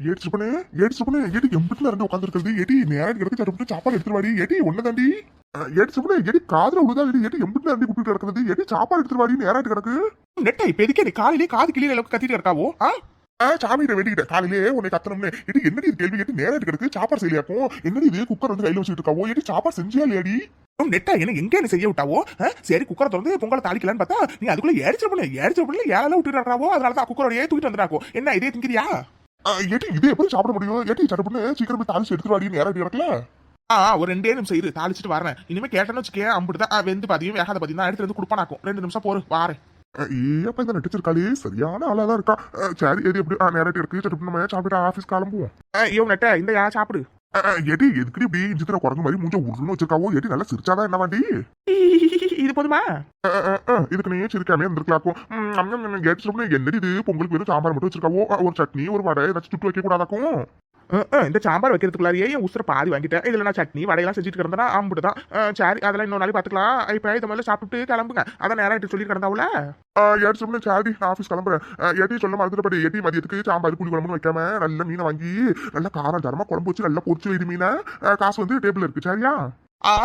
ஏடிச்சு பண்ணு ஏடிச்சு பண்ணு ஏடி எம்பிட்டுல இருந்து உட்காந்துருக்கிறது ஏடி நேரம் கிடக்கு சட்டு சாப்பாடு எடுத்துட்டு வாடி ஏடி ஒண்ணு தாண்டி ஏடிச்சு பண்ணு ஏடி காதுல விழுதா ஏடி எம்பிட்டுல இருந்து கூப்பிட்டு கிடக்குறது ஏடி சாப்பாடு எடுத்துட்டு வாடி நேரம் கிடக்கு நெட்டை இப்ப எதுக்கே நீ காலையிலே காது கிளியில அளவுக்கு கத்திட்டு இருக்காவோ? சாமியிட்ட வேண்டிக்கிட்ட காலையிலே உன்னை கத்தனம்னு ஏடி என்னடி இது கேள்வி கேட்டு நேரம் கிடக்கு சாப்பாடு செய்யலையாக்கும் என்னடி இது குக்கர் வந்து கையில வச்சுட்டு இருக்காவோ ஏடி சாப்பாடு செஞ்சியா இல்லையாடி நெட்டா என்ன எங்க என்ன செய்ய விட்டாவோ? சரி குக்கரை திறந்து பொங்கலை தாளிக்கலான்னு பார்த்தா நீ அதுக்குள்ள ஏடிச்சு பண்ணல ஏழை விட்டுட்டு இருக்காவோ, அதனாலதான் குக்கரோட தூக்கிட்டு வந்துடாக்கோ. என்ன இதே திங்கிறியா? ஏடி இது எப்படி சாப்பிட முடியும் ஏடி சட்டு பண்ணு சீக்கிரம் போய் தாளிச்சு எடுத்துட்டு வாடி நேரம் கிடக்கல. ஒரு 2 நிமிஷம் இரு, தாளிச்சிட்டு வரேன். இனிமே கேட்டேன்னு வச்சுக்கேன் அம்பிட்டுதான் வெந்து பாதியும் வேகாத பாதியும் தான் எடுத்து வந்து கொடுப்பானாக்கும். 2 நிமிஷம் போரு வாரேன். ஏப்பா இந்த நட்டிச்சிருக்காளே சரியான ஆளாதான் இருக்கா. சரி எது எப்படி நேரம் இருக்கு சட்டு நம்ம சாப்பிட்டு ஆபீஸ் கிளம்புவோம். ஐயோ நெட்ட இந்த யா சாப்பிடு. ஏடி எதுக்கடி இப்படி சித்திர குரங்கு மாதிரி மூஞ்ச உருன்னு வச்சிருக்காவோ ஏடி நல்லா சிரிச்சாதான் என்ன வாண்டி இது போதுமா? இதுக்கு நீ சிரிக்காமே இருந்திருக்கலாக்கும். என்னடி இது பொங்கலுக்கு வெறும் சாம்பார் மட்டும் வச்சிருக்காவோ ஒரு சட்னி ஒரு வடை ஏதாச்சும் சுட்டு வைக்க கூடாதாக்கும். இந்த சாம்பார் வைக்கிறதுக்குள்ளாரியே என் உசுர பாதி வாங்கிட்டேன். இதுல நான் சட்னி வடையெல்லாம் செஞ்சுட்டு கிடந்தா அம்பிட்டுதான். சரி அதெல்லாம் இன்னொரு நாளைக்கு பாத்துக்கலாம். இப்ப இதை மாதிரி சாப்பிட்டு கிளம்புங்க. அதான் நேரம் சொல்லி கிடந்தாவுல ஏடி சொல்லு சாடி நான் ஆஃபீஸ் கிளம்புறேன். ஏடி சொல்ல மறந்துட்டு ஏடி மதியத்துக்கு சாம்பார் புளி குழம்புன்னு வைக்காம நல்ல மீனை வாங்கி நல்லா காரம் தரமா குழம்பு வச்சு நல்லா பொரிச்சு வைடு மீனை காசு வந்து டேபிள் இருக்கு சரியா?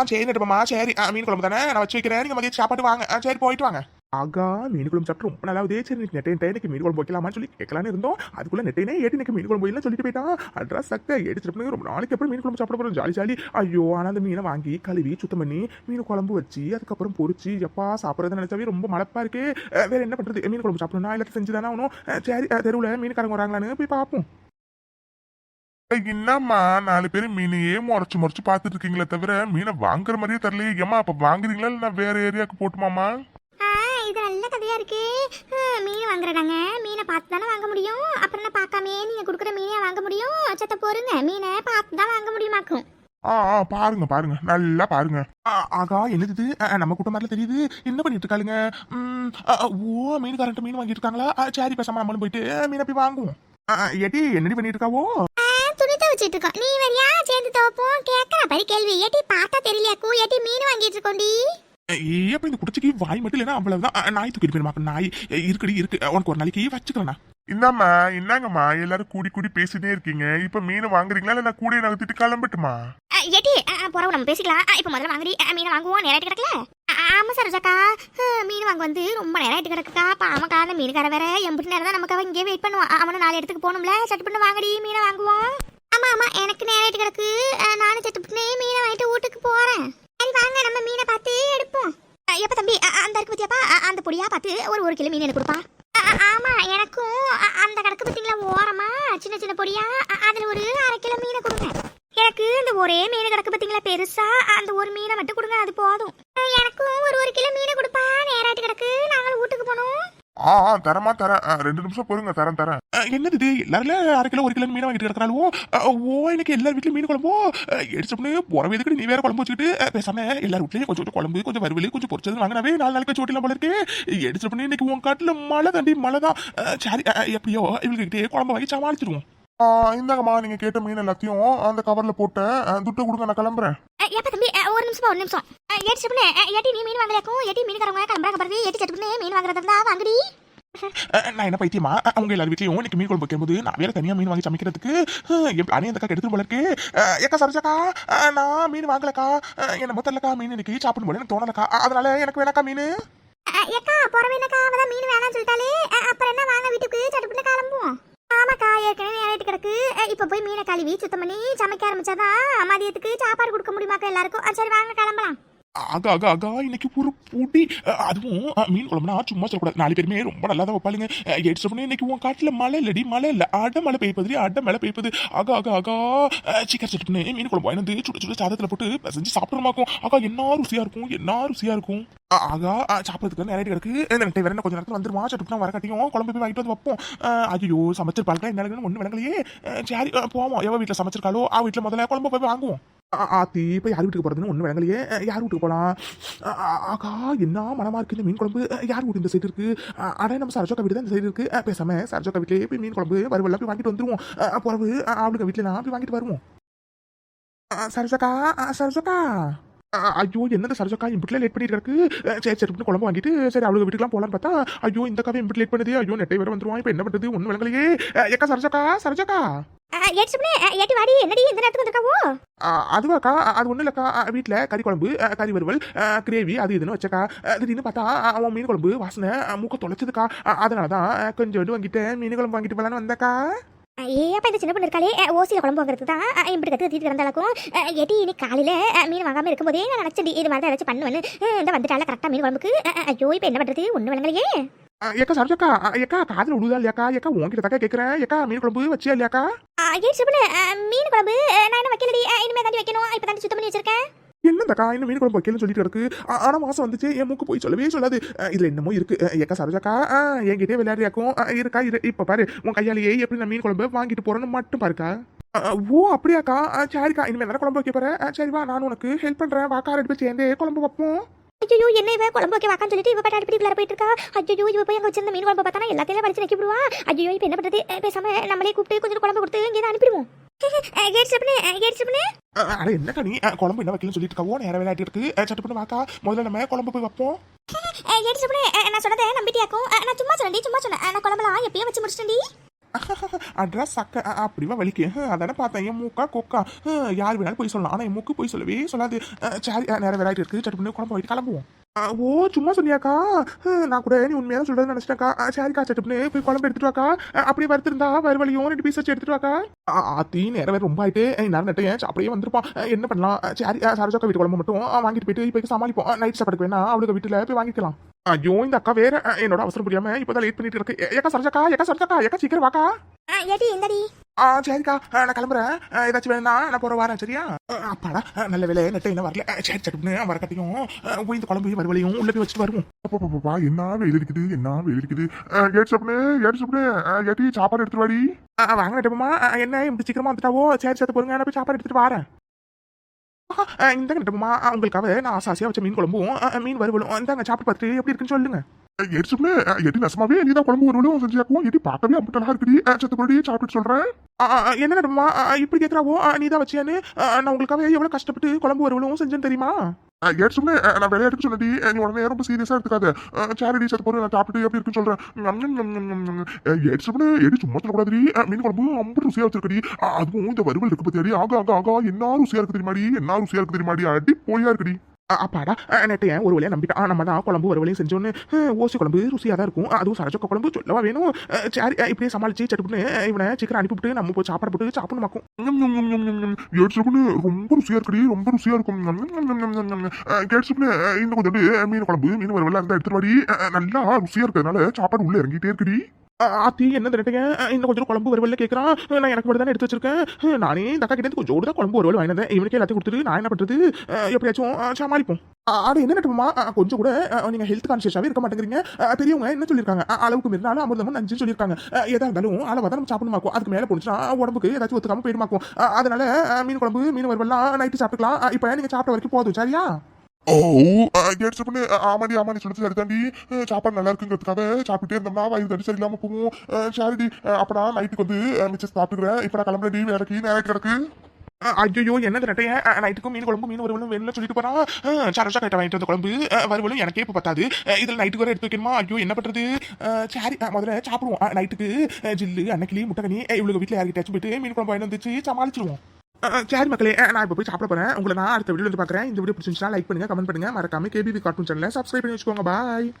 சரி நட்டுப்பமா சரி. மீன் குழம்பு தானே நான் வச்சு வைக்கிறேன். நீங்க மதியம் சாப்பாடு வாங்க. சரி போயிட்டு வாங்க. ஆகா மீன் குழம்பு சாப்பிட்டு ரொம்ப நல்லாவே. சரி நெட்டைக்கு மீன் குழம்பு வைக்கலாமான்னு சொல்லி கேட்கலான்னு இருந்தோம். அதுக்குள்ள நெட்டைனே ஏட்டி மீன் குழம்பு இல்லை சொல்லிட்டு போயிட்டான். அட்ரஸ் சக்க எடுத்துட்டு ரொம்ப நாளைக்கு அப்புறம் மீன் குழம்பு சாப்பிட போறோம் ஜாலி ஜாலி. ஐயோ ஆனா அந்த மீனை வாங்கி கழுவி சுத்தம் பண்ணி மீன் குழம்பு வச்சு அதுக்கப்புறம் பொரிச்சு எப்பா சாப்பிட்றது நினைச்சாவே ரொம்ப மலப்பா இருக்கு. வேற என்ன பண்றது? மீன் குழம்பு சாப்பிடணும்னா எல்லாத்தையும் செஞ்சுதானே ஆகணும். சரி தெருவில் மீன்காரங்க வராங்களான்னு போய் பார்ப்போம். என்னம்மா 4 பேர் மீனையே முறைச்சு பாத்துட்டு இருக்கீங்களே தவிர மீனை வாங்குற மாதிரியே தரலையே. ஏமா அப்ப வாங்குறீங்களா இல்ல நான் வேற ஏரியாவுக்கு போட்டுமாமா? இது நல்ல கதையா இருக்கு. மீன் வாங்குறதாங்க மீனை பார்த்து தானே வாங்க முடியும். அப்புறம் என்ன பார்க்காமே நீங்க கொடுக்குற மீனையா வாங்க முடியும்? சத்த போருங்க மீனை பார்த்து தான் வாங்க முடியுமாக்கும். பாருங்க பாருங்க நல்லா பாருங்க. ஆகா என்னது நம்ம கூட்டம் மாதிரில தெரியுது. என்ன பண்ணிட்டு இருக்காளுங்க? ஓ மீன்காரன்ட்டு மீன் வாங்கிட்டு இருக்காங்களா? சரி பேசாம நம்மளும் போயிட்டு மீனை போய் வாங்குவோம். எடி என்னடி பண்ணிட்டு இருக்காவோ? துணி துவச்சிட்டு இருக்கோம். நீ வரியா சேர்ந்து துவப்போம். கேட்கற பரி கேள்வி ஏட்டி பார்த்தா தெரியலையாக்கூ. ஏட்டி மீன் வாங்கிட்டு இருக்கோண்டி. அப்ப இந்த குடிச்சிக்கு வாய் மட்டும் இல்லைன்னா அவ்வளவுதான். நாய் தூக்கிட்டு போயிருமாக்க நாய் இருக்குடி இருக்கு. உனக்கு ஒரு நாளைக்கு வச்சுக்கிறேன். இந்தாம்மா என்னங்கம்மா எல்லாரும் கூடி பேசிட்டே இருக்கீங்க. இப்ப மீன் வாங்குறீங்களா இல்ல நான் கூட நகர்த்திட்டு கிளம்பட்டுமா? ஏட்டி போறோம் நம்ம பேசிக்கலாம். இப்ப முதல்ல வாங்குறீ மீனை வாங்குவோம். நேராட்டு கிடக்கல. ஆமா சரோஜாக்கா மீன் வாங்க வந்து ரொம்ப நேராட்டு கிடக்குக்கா. பாமக்கா அந்த மீனுக்கார வேற எம்பிட்டு நேரம் தான் நமக்கு இங்கே வெயிட் பண்ணுவான். அவனை 4 இடத்துக்கு போகணும்ல. சட்டு பண்ணி வாங்கடி மீனை வாங்குவோம். ஆமா ஆமா எனக்கு நேராட்டு கிடக்கு. நானும் சட்டு பண்ணி மீனை வாங்கிட்டு வீட்டுக்கு போறேன். சரி வாங்க நம்ம மீனை பார்த்து எடுப்போம். எப்ப தம்பி அந்த இருக்கு பத்தியாப்பா அந்த பொடியா பார்த்து ஒரு கிலோ மீன் எனக்கு கொடுப்பா. ஆமா எனக்கும் அந்த கணக்கு பார்த்தீங்களா ஓரமா சின்ன சின்ன பொடியா அதுல ஒரு 1/2 கிலோ மீனை கொடுங்க. எனக்கு இந்த ஒரே மீன் கிடக்கு பார்த்தீங்களா பெருசா அந்த ஒரு மீனை மட்டும் கொடுங்க அது போதும். எனக்கும் ஒரு கிலோ மீனை கொடுப்பா. நேராட்டு கிடக்கு நாங்களும் வீட்டுக்கு போகணும். தரமா தரேன் 2 நிமிஷம் பொறுங்க தரேன். என்னது இது எல்லாரும் 1/2 கிலோ 1 கிலோ மீன் வாங்கிட்டு கிடக்குறாளோ? எனக்கு எல்லார் வீட்லயும் மீன் குழம்போ எடுத்து போறவே எதுக்கு நீ வேற குழம்பு வச்சுக்கிட்டு பேசாம எல்லார் வீட்லயும் கொஞ்சம் குழம்பு கொஞ்சம் வறுவல் கொஞ்சம் பொரிச்சது வாங்கினாவே 4 நாளைக்கு சோட்டிலாம் போல இருக்கு. எடுத்து பண்ணி இன்னைக்கு உன் காட்டுல மழை தாண்டி மழை தான். சரி எப்படியோ இவங்ககிட்டே குழம்பு வாங்கி சமாளிச்சிருவோம். இந்தாங்கம்மா நீங்க கேட்ட மீன் எல்லாத்தையும் அந்த கவர்ல போட்டேன். துட்டை கொடுங்க நான் கிளம்புறேன். எப்ப தம்பி ஒரு நிமிஷம் ஏட்டி நீ மீன் வாங்கலையாக்கும். ஏட்டி மீன்காரங்க கிளம்புறாங்க பாருங்க. ஏட்டி சட்டு மீன் வாங்குறதா இருந்தா வாங்கடி. நான் என்ன பைத்தியமா அவங்க எல்லார் வீட்லயும் இன்னைக்கு மீன் குழம்பு வைக்கும்போது நான் வேற தனியா மீன் வாங்கி சமைக்கிறதுக்கு அணி அந்த எடுத்துட்டு போல இருக்கு. ஏக்கா சரோஜாக்கா நான் மீன் வாங்கலக்கா. என்ன மொத்தலக்கா மீன் இன்னைக்கு சாப்பிடும் போல எனக்கு தோணலக்கா. அதனால எனக்கு வேணாக்கா மீன். ஏக்கா போறவேனக்கா அவதான் மீன் வேணாம்னு சொல்லிட்டாலே. அப்புறம் என்ன வாங்க வீட்டுக்கு சட்டு பண்ணி கிளம்புவோம். ஆமாக்கா ஏற்கனவே நேராட்டு கிடக்கு. இப்ப போய் மீனை கழுவி சுத்தம் பண்ணி சமைக்க ஆரம்பிச்சாதான் மதியத்துக்கு சாப்பாடு கொடுக்க முடியுமாக்கா எல்லாருக்கும். சரி வாங்க கிளம்பலாம். ஆகா இன்னைக்கு ஒரு பொடி அதுவும் மீன் குழம்புனா சும்மா சொல்லக்கூடாது. 4 பேருமே ரொம்ப நல்லா தான் வைப்பாளுங்க. எடுத்து பண்ணி இன்னைக்கு உன் காட்டுல மழை இல்லடி மழை இல்ல அடை மழை பெய்யுது அடை மழை பெய்யுது. ஆகா சிக்கன் சட்டு மீன் குழம்பு வாங்கி சுட சாதத்துல போட்டு செஞ்சு சாப்பிடணுமாக்கும். என்ன ருசியா இருக்கும். ஆகா சாப்பிட்றதுக்கு நேரம் கிடக்கு. வேற கொஞ்சம் நேரத்தில் வந்துருமா சட்டுனா வர கட்டியும் குழம்பு போய் வாங்கிட்டு வந்து வைப்போம். ஐயோ சமைச்சிருப்பாங்க என்ன ஒன்றும் விளங்கலையே. சரி போவோம். எவ வீட்டில் சமைச்சிருக்காளோ வீட்டில் முதல்ல குழம்பு போய் வாங்குவோம். ஆத்தி இப்போ யார் வீட்டுக்கு போகிறதுன்னு ஒன்றும் விளங்கலையே. யார் வீட்டுக்கு போகலாம்? ஆகா என்ன மனமா இருக்கு இந்த மீன் குழம்பு. யார் வீட்டு இந்த சைடு இருக்கு? ஆனால் நம்ம சரஜோக்கா வீடு தான் இந்த சைடு இருக்கு. பேசாம சரஜோக்கா வீட்டிலே போய் மீன் குழம்பு வறுவெல்லாம் போய் வாங்கிட்டு வந்துருவோம். பிறகு அவளுக்கு வீட்டில் நான் போய் வாங்கிட்டு வருவோம். சரஜோக்கா ஐயோ என்னது சரஜோக்கா இம்பிட்ல லேட் பண்ணிட்டு இருக்கு. சரி குழம்பு வாங்கிட்டு சரி அவளுக்கு வீட்டுக்குலாம் போலான்னு பார்த்தா ஐயோ இந்த காவே இம்பிட் லேட் பண்ணுது. ஐயோ நெட்டை வேற வந்துருவான். இப்போ என்ன பண்றது ஒன்றும் விளங்கலையே. ஏக்கா சரஜோக்கா ஏட்டி வாடி என்னடி இந்த நேரத்துக்கு வந்திருக்காவோ அதுவாக்கா அது ஒன்றும் இல்லைக்கா வீட்டில் கறி குழம்பு கறி வறுவல் கிரேவி அது இதுன்னு வச்சக்கா திடீர்னு பார்த்தா அவன் மீன் குழம்பு வாசனை மூக்க தொலைச்சதுக்கா அதனால தான் கொஞ்சோண்டு வாங்கிட்டு மீன் குழம்பு வாங்கிட்டு போகலான்னு வந்தக்கா அப்ப இந்த சின்ன பொண்ணு இருக்காளே ஓசியில குழம்பு வாங்குறது தான் இப்படி கத்து கத்திட்டு கிடந்தாலும் ஏட்டி இன்னைக்கு காலையில மீன் வாங்காம இருக்கும்போதே நான் நினைச்சேன் இது மாதிரி ஏதாச்சும் பண்ணுவேன்னு இந்த வந்துட்டால கரெக்டா மீன் குழம்புக்கு ஐயோ இப்ப என்ன பண்றது ஒண்ணு விளங்கலையே ஏக்கா சரோஜாக்கா ஏக்கா காதில் விழுதா இல்லையாக்கா ஏக்கா உங்ககிட்ட தாக்கா கேட்குறேன் ஏக்கா மீன் குழம்பு வச்சியா இல்லையாக்கா மீன் குழம்பு நான் என்ன வைக்கலடி இனிமே தாண்டி வைக்கணும் இப்ப தாண்டி சுத்தம் பண்ணி வச்சிருக்கேன் என்னந்தாக்கா இன்னும் மீன் குழம்பு வைக்கலன்னு சொல்லிட்டு இருக்கு ஆனா மாசம் வந்துச்சு என் மூக்கு போய் சொல்லவே சொல்லாது இதுல என்னமோ இருக்கு ஏக்கா சரோஜாக்கா என்கிட்டயே விளையாடியாக்கும் இருக்கா இப்ப பாரு உன் கையாலேயே எப்படி நான் மீன் குழம்பு வாங்கிட்டு போறேன்னு மட்டும் பாருக்கா ஓ அப்படியாக்கா சரிக்கா இனிமேல் என்ன குழம்பு வைக்க போறேன் சரி வா நான் உனக்கு ஹெல்ப் பண்றேன் வாக்கா ரெண்டு பேர் சேர்ந்தே குழம்பு வைப்போம் ஐயோ என்ன இவ குழம்பு வைக்க வாக்கான்னு சொல்லிட்டு இவ பாட்டு அடுப்படிக்குள்ள போயிட்டு இருக்கா ஐயோ இவ போய் அங்க வச்சிருந்த மீன் குழம்பு பார்த்தா எல்லாத்தையும் வலிச்சு நக்கி விடுவா ஐயோ இப்ப என்ன பண்றது பேசாம நம்மளே கூப்பிட்டு கொஞ்சம் குழம்பு கொடுத்து இங்கே அனுப்பிடுவோம் அட என்னக்கா நீ குழம்பு என்ன வைக்கலன்னு சொல்லிட்டு இருக்கவோ நேரம் விளையாட்டு இருக்கு சட்டு பண்ணி வாக்கா முதல்ல நம்ம குழம்பு போய் வைப்போம் நான் சொன்னதை நம்பிட்டியாக்கும் நான் சும்மா சொன்னேன் நான் குழம்புலாம் எப்பயும் வச்சு முடிச்சிட்டேன்டி அட்ரஸ் சக்க அப்படிவா வலிக்கு அதானே பார்த்தேன் என் மூக்கா கொக்கா யார் வேணாலும் போய் சொல்லலாம் ஆனால் என் மூக்கு போய் சொல்லவே சொல்லாது சரி நேரம் வெரைட்டி இருக்கு சட்டு பண்ணி குழம்பு வைட்டு கிளம்புவோம் ஓ சும்மா சொன்னியாக்கா நான் கூட நீ உண்மையான சொல்றது நினைச்சிட்டாக்கா சரிக்கா சட்டு பண்ணி போய் குழம்பு எடுத்துட்டு வாக்கா அப்படியே வறுத்திருந்தா வறுவலையும் 2 பீஸ் வச்சு எடுத்துட்டு வாக்கா ஆத்தி நேரம் வேறு ரொம்ப ஆயிட்டு நேரம் நட்டையன் அப்படியே வந்திருப்பான் என்ன பண்ணலாம் சரி சரோஜாக்கா வீட்டு குழம்பு மட்டும் வாங்கிட்டு போயிட்டு இப்போ சமாளிப்போம் நைட் சாப்பாடுக்கு வேணா அவளுக்கு வீட்டில் போய் வாங்கிக்கலாம் ஐயோ இந்த அக்கா வேற என்னோட அவசரம் புரியாம இப்பதான் லேட் பண்ணிட்டு இருக்கு ஏக்கா சரோஜாக்கா சீக்கிரம் வாக்கா ஏடி இந்தடி சரிக்கா நான் கிளம்புறேன் ஏதாச்சும் வேணா நான் போற வரேன் சரியா அப்பாடா நல்ல வேலை நெட்டை என்ன வரல சரி சட்டுன்னு வரக்கட்டையும் போய் இந்த குழம்பு வறுவலையும் உள்ள போய் வச்சுட்டு வருவோம் அப்பா என்ன வெயில் இருக்குது ஏட்டி சாப்பாடு எடுத்துட்டு வாடி வாங்க நெட்டப்பமா என்ன இப்படி சீக்கிரமா வந்துட்டாவோ சரி சேர்த்து போருங்க நான் போய் சாப்பாடு எடுத்துட்டு வரேன் இந்த நெட்டப்பமா உங்களுக்காக நான் ஆசாசியா வச்ச மீன் குழம்பும் மீன் வறுவலும் இந்தாங்க சாப்பிட்டு பார்த்துட்டு எப்படி இருக்குன்னு சொல்லுங்க எட்டி நசமாவே நீதான் குழம்பு வருவலும் செஞ்சாக்கும் எட்டி பார்க்கவே அப்படிலாம் இருக்குடி சத்து சாப்பிட்டு சொல்றேன் என்ன நடுமா இப்படி கேட்கறாவோ நீ தான் வச்சியான்னு நான் உங்களுக்காக எவ்வளவு கஷ்டப்பட்டு குழம்பு வருவலும் செஞ்சேன்னு தெரியுமா ஏற்சுமே நான் விளையாட்டுக்கு சொன்னடி நீ உடனே ரொம்ப சீரியஸா எடுத்துக்காத சேரடி சத்து போற நான் சாப்பிட்டு எப்படி இருக்குன்னு சொல்றேன் ஏற்சுமே எடி சும்மா சொல்லக்கூடாது மீன் குழம்பு ரொம்ப ருசியா வச்சிருக்கடி அதுவும் இந்த வறுவல் இருக்கு பத்தியாடி ஆகா என்ன ருசியா இருக்கு தெரியுமாடி அடி போலியா இருக்குடி அப்பாடா நெட்டையன் ஒரு வழியா நம்பிட்டான் நம்ம தான் குழம்பு ஒரு வழியும் செஞ்சோன்னு ஓசி குழம்பு ருசியாக தான் இருக்கும் அதுவும் சரச்சொக்க குழம்பு சொல்லவா வேணும் சரி இப்படியே சமாளிச்சு சட்டுப்புன்னு இவனை சீக்கிரம் அனுப்பிவிட்டு நம்ம போய் சாப்பாடு போட்டு சாப்பிடணுமாக்கும் ரொம்ப ருசியா இருக்கும் கேட்சுப்புன்னு இன்னும் கொஞ்சம் மீன் குழம்பு மீன் வறுவல் இருந்தா எடுத்துட்டு வாடி நல்லா ருசியா இருக்கிறதுனால சாப்பாடு உள்ள இறங்கிட்டே இருக்குடி ஆத்தி என்ன திரட்டுங்க இன்னும் கொஞ்சம் குழம்பு வருவல் கேட்கறான் நான் எனக்கு மட்டும் தானே எடுத்து வச்சிருக்கேன் நானே இந்த அக்கா கிட்ட கொஞ்சம் தான் குழம்பு வருவல் வாங்கினேன் இவனுக்கு எல்லாத்தையும் கொடுத்துட்டு நான் என்ன பண்றது எப்படியாச்சும் சமாளிப்போம் அது என்ன நட்டுமா கொஞ்சம் கூட நீங்க ஹெல்த் கான்சியஸாவே இருக்க மாட்டேங்கிறீங்க பெரியவங்க என்ன சொல்லியிருக்காங்க அளவுக்கு மீறினாலும் அமிர்தமும் நஞ்சு சொல்லியிருக்காங்க எதா இருந்தாலும் அளவாக தான் நம்ம சாப்பிடணுமாக்கும் அதுக்கு மேலே போச்சுன்னா உடம்புக்கு ஏதாச்சும் ஒத்துக்காம போயிடுமாக்கும் அதனால மீன் குழம்பு மீன் வருவல்லாம் நைட்டு சாப்பிட்டுக்கலாம் இப்போ நீங்க சாப்பிட்ட வரைக்கும் போதும் சரியா ஆமாடி சொல்லிட்டு சரிதாண்டி சாப்பாடு நல்லா இருக்குங்கிறதுக்காக சாப்பிட்டே இருந்தோம்னா வயிறு தடி சரியில்லாம போகும் சரிடி அப்படா நைட்டுக்கு வந்து மிச்சம் சாப்பிட்டுக்கிறேன் இப்ப நான் கிளம்புறடி வேலைக்கு நேரம் கிடக்கு ஐயோ என்ன நட்டைய நைட்டுக்கும் மீன் குழம்பு மீன் வருவலும் வேணும்னு சொல்லிட்டு போறான் சரோஜா கிட்ட வாங்கிட்டு வந்த குழம்பு வருவலும் எனக்கே இப்போ பத்தாது இதில் நைட்டுக்கு வர எடுத்து வைக்கணுமா ஐயோ என்ன பண்றது சரி முதல்ல சாப்பிடுவோம் நைட்டுக்கு ஜில்லு அன்னைக்கிளி முட்டைக்கணி இவளுக்கு வீட்டில் யார்கிட்டயாச்சும் போயிட்டு மீன் குழம்பு வாங்கிட்டு வந்துச்சு சமாளிச்சிருவோம் சரி மக்களே நான் இப்போ போய் சாப்பிட போறேன் உங்களை நான் அடுத்த வீடியோ வந்து பார்க்குறேன் இந்த வீடியோ பிடிச்சிருந்துச்சுன்னா லைக் பண்ணுங்க கமெண்ட் பண்ணுங்க மறக்காம கேபிபி கார்ட்டூன் சேனலை சப்ஸ்கிரைப் பண்ணி வச்சுக்கோங்க பாய்